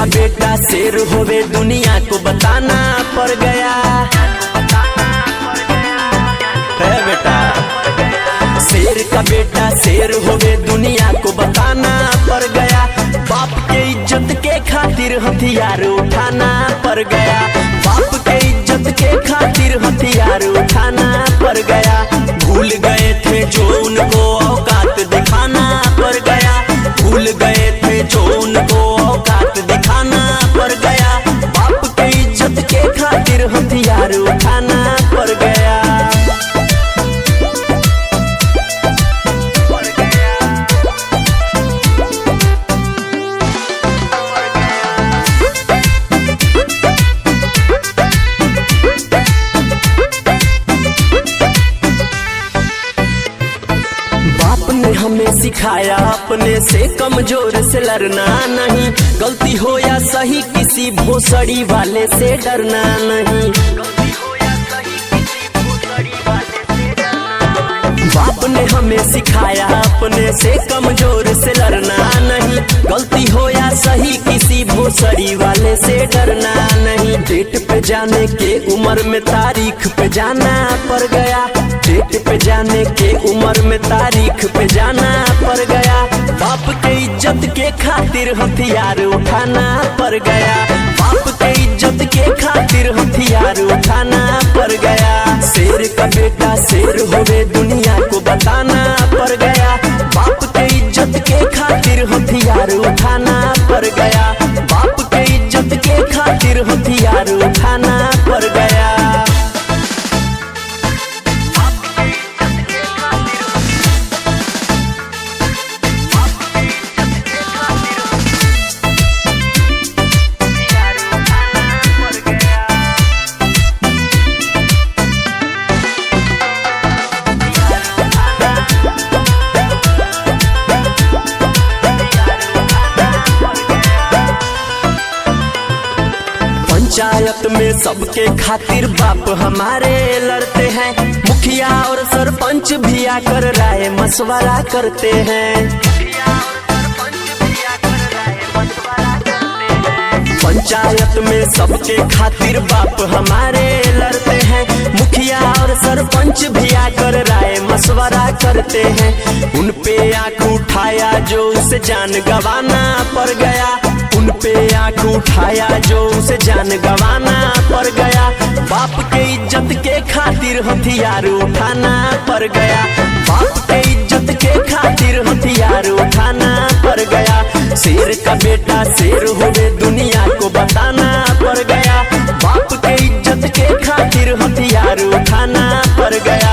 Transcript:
का बेटा शेर होवे दुनिया को बताना पड़ गया है बेटा। शेर का बेटा शेर होवे दुनिया को बताना पड़ गया। बाप के इज्जत के खातिर हथियार उठाना पड़ गया। बाप के इज्जत के खातिर हथियार उठाना पड़ गया। भूल गए थे जो उनको औकात दिखाना पड़ गया। भूल गए थे जो उनको औकात दिखाना पड़ गया। बाप के इज्जत के खातिर हथियार उठाना पड़ गया। हमें सिखाया अपने से कमजोर से लड़ना नहीं। गलती हो या सही किसी भोसड़ी वाले से डरना नहीं। बाप ने हमें सिखाया अपने से कमजोर से लड़ना नहीं। गलती हो या सही किसी भोसड़ी वाले से डरना नहीं। डेट पे जाने के उम्र में तारीख पे जाना पड़ गया। डेट पे जाने के उम्र में तारीख पे जाना पड़ गया। बाप के इज्जत के खातिर हथियार उठाना पड़ गया। बाप के इज्जत के खातिर हथियार उठाना पड़ गया। शेर का बेटा शेर होवे दुनिया को बताना पड़ गया। बाप के इज्जत के खातिर हथियार उठाना पड़ गया। बाप के इज्जत के खातिर हथियार उठाना पड़ गया। पंचायत में सबके खातिर बाप हमारे लड़ते हैं। मुखिया और सरपंच भी आकर राय मशवरा करते हैं। पंचायत में सबके खातिर बाप हमारे लड़ते हैं। मुखिया और सरपंच भी आकर राय मशवरा करते हैं। उन पे आंख उठाया जो उसे जान गंवाना पड़ गया। उन पे आंख उठाया जो उसे जान गंवाना पड़ गया। बाप के इज्जत के खातिर हथियार उठाना पड़ गया। बाप के इज्जत के खातिर हथियार उठाना पड़ गया। शेर का बेटा शेर होवे दुनिया को बताना पड़ गया। बाप के इज्जत के खातिर हथियार उठाना पड़ गया।